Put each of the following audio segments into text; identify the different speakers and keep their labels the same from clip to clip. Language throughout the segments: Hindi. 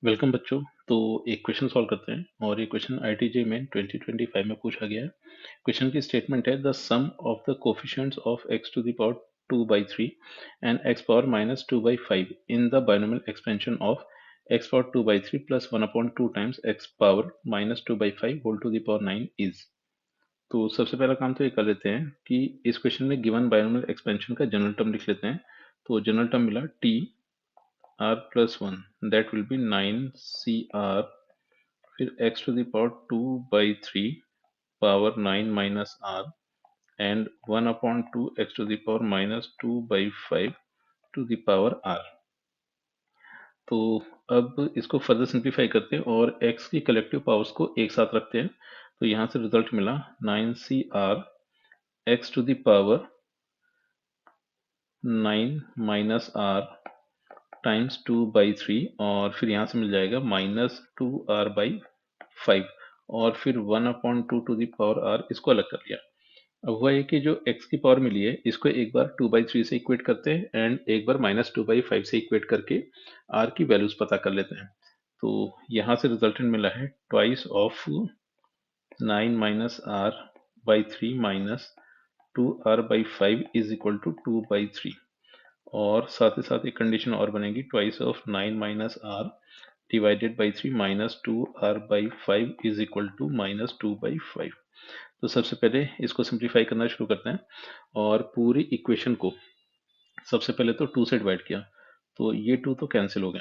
Speaker 1: वेलकम बच्चों। तो एक क्वेश्चन सॉल्व करते हैं और ये क्वेश्चन आईटीजे में 2025 में पूछा गया है। क्वेश्चन की स्टेटमेंट है the sum of the coefficients of x to the power 2/3 and x power minus 2/5 in the binomial expansion of x power 2/3 plus 1/2 times x power minus 2/5 whole to the power 9 is. तो सबसे पहला काम तो ये कर लेते हैं कि इस क्वेश्चन में गिवन बाइनोमियल एक्सपेंशन का जनरल टर्म लिख लेते हैं। तो जनरल टर्म मिला t r plus 1 that will be 9 cr फिर x to the power 2/3 power 9 minus r and 1/2 x to the power minus 2/5 to the power r। तो अब इसको फर्दर सिंप्लीफाई करते हैं और x की कलेक्टिव पावर्स को एक साथ रखते हैं। तो यहाँ से रिजल्ट मिला 9 cr x to the power 9 minus r times 2/3 और फिर यहाँ से मिल जाएगा -2r/5 और फिर 1/2 टू द पावर r इसको अलग कर लिया। अब हुआ है कि जो x की पावर मिली है इसको एक बार 2/3 से इक्वेट करते हैं एंड एक बार -2/5 से इक्वेट करके r की वैल्यूज पता कर लेते हैं। तो यहाँ से रिजल्टेंट मिला है twice of 9 minus r by 3 minus 2r/5 is equal to 2/3 और साथ ही साथ एक कंडीशन और बनेगी twice of 9 minus r divided by 3 minus 2r/5 is equal to -2/5। तो सबसे पहले इसको सिंप्लीफाई करना शुरू करते हैं और पूरी इक्वेशन को सबसे पहले तो 2 से डिवाइड किया तो ये 2 तो कैंसिल हो गए।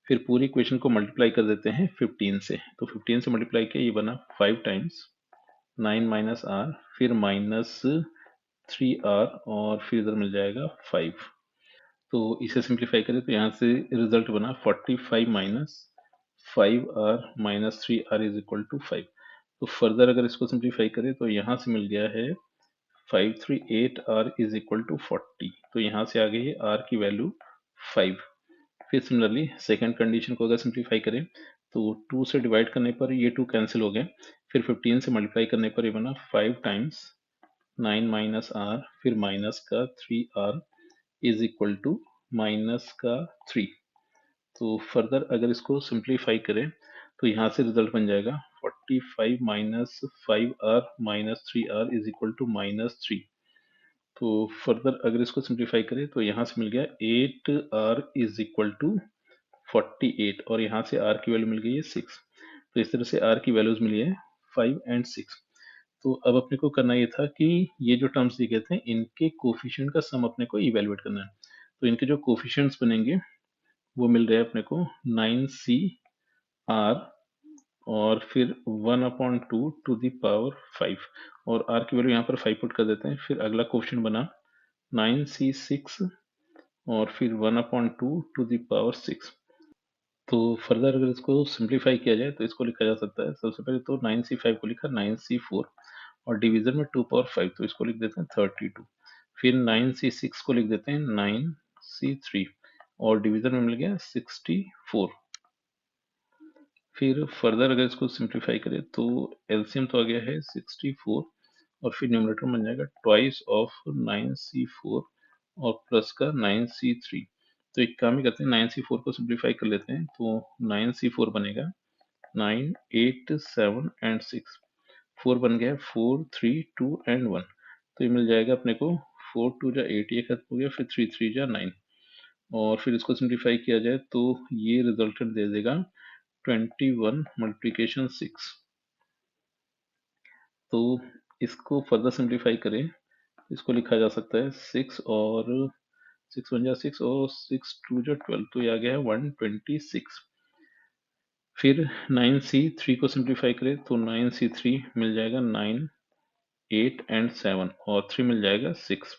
Speaker 1: फिर पूरी इक्वेशन को मल्टीप्लाई कर देते हैं 15 से। तो 15 से मल्टीप्लाई किया ये बना 5 टाइम्स 9 माइनस r फिर माइनस 3r और फिर इधर मिल जाएगा 5। तो इसे सिंप्लीफाई करें तो यहाँ से रिजल्ट बना 45 minus 5r minus 3r is equal to 5। तो फर्दर अगर इसको सिंप्लीफाई करें तो यहाँ से मिल गया है 538r इज इक्वल टू 40। तो यहाँ से आ गई है r की वैल्यू 5। फिर सिमिलरली सेकंड कंडीशन को अगर सिंप्लीफाई करें तो 2 से डिवाइड करने पर ये 2 कैंसिल हो गए। फिर 15 से मल्टीप्लाई करने पर ये बना 5 टाइम्स 9 माइनस r फिर माइनस का 3r is equal to minus का 3। तो फर्दर अगर इसको सिंप्लीफाई करें तो यहाँ से रिजल्ट बन जाएगा 45 minus 5r minus 3r is equal to -3। तो फर्दर अगर इसको सिंप्लीफाई करें तो यहाँ से मिल गया 8r इज इक्वल टू 48 और यहाँ से r की वैल्यू मिल गई है 6। तो इस तरह से r की वैल्यूज मिली है 5 एंड 6। तो अब अपने को करना ये था कि ये जो टर्म्स दिए गए थे इनके कोफिशिएंट का सम अपने को इवेलुएट करना है। तो इनके जो कोफिशिएंट्स बनेंगे वो मिल रहे हैं अपने को 9cr और फिर 1/2 टू द पावर 5 और r की वैल्यू यहाँ पर 5 पुट कर देते हैं। फिर अगला कोफिशिएंट बना 9c6 और फिर 1/2 टू द पावर 6। तो फर्दर अगर इसको सिंप्लीफाई किया जाए तो इसको लिखा जा सकता है। सबसे पहले तो 9c5 को लिखा 9c4 और डिवीजन में 2 पावर 5 तो इसको लिख देते हैं 32। फिर 9c6 को लिख देते हैं 9c3 और डिवीजन में मिल गया 64। फिर फर्दर अगर इसको सिंप्लीफाई करें तो एलसीएम तो आ गया है 64 और फिर न्यूमरेटर बन जाएगा ट्वाइस ऑफ 9c4 और प्लस का 9c3। तो एक काम ही करते हैं 9c4 को सिंप्लीफाई कर लेते हैं तो 9c4 बनेगा 9 8 7 एंड 6। 4 बन गया 4 3 2 एंड 1। तो ये मिल जाएगा अपने को 4 2 जा 8 ये खत्म हो गया फिर 3 3 जा 9 और फिर इसको सिंप्लीफाई किया जाए तो ये रिजल्टेंट दे देगा 21 मल्टीप्लिकेशन 6। तो इसको फर्दर सिंप्लीफाई करें इसको लिखा जा सकता है 6 और 6 1 जा 6 और 6 2 जा 12 तो ये आ गया है 126। फिर 9c3 को सिंप्लीफाई करें तो 9c3 मिल जाएगा 9 8 एंड 7 और 3 मिल जाएगा 6।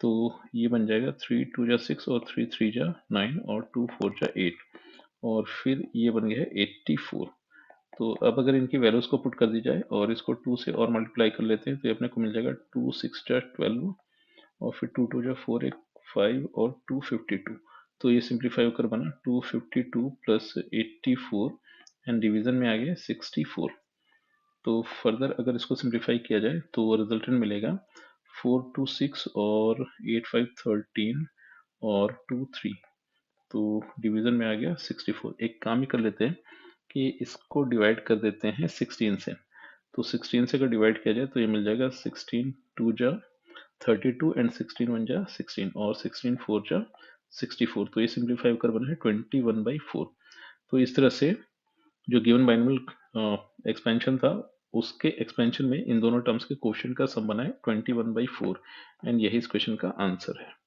Speaker 1: तो ये बन जाएगा 3 2 जा 6 और 3 3 जा 9 और 2 4 जा 8 और फिर ये बन गया है 84। तो अब अगर इनकी वैल्यूज को पुट कर दी जाए और इसको 2 से और मल्टीप्लाई कर लेते हैं तो ये अपने को मिल जाएगा 2 6 जा 12 और फिर 2 2 जा 4 एक 5 और 252। तो ये सिंप्लीफाई होकर बना 252 प्लस 84 एंड डिवीजन में आ गया 64। तो फर्दर अगर इसको सिंप्लीफाई किया जाए तो रिजल्टेंट मिलेगा 4 2 6 और 8 5 13 और 2 3। तो डिवीजन में आ गया 64। एक काम ही कर लेते हैं कि इसको डिवाइड कर देते हैं 16 से। तो 16 से अगर डिवाइड किया जाए तो ये मिल जाएगा 16 2 जा 32 एंड 16 1 जा 16 और 16 4 जा 64। तो ये सिंप्लीफाई कर बना है 21/4। तो इस तरह से जो गिवन बाइनोमियल एक्सपेंशन था उसके एक्सपेंशन में इन दोनों टर्म्स के क्वोशिएंट का सम बना है 21/4 एंड यही इस क्वेश्चन का आंसर है।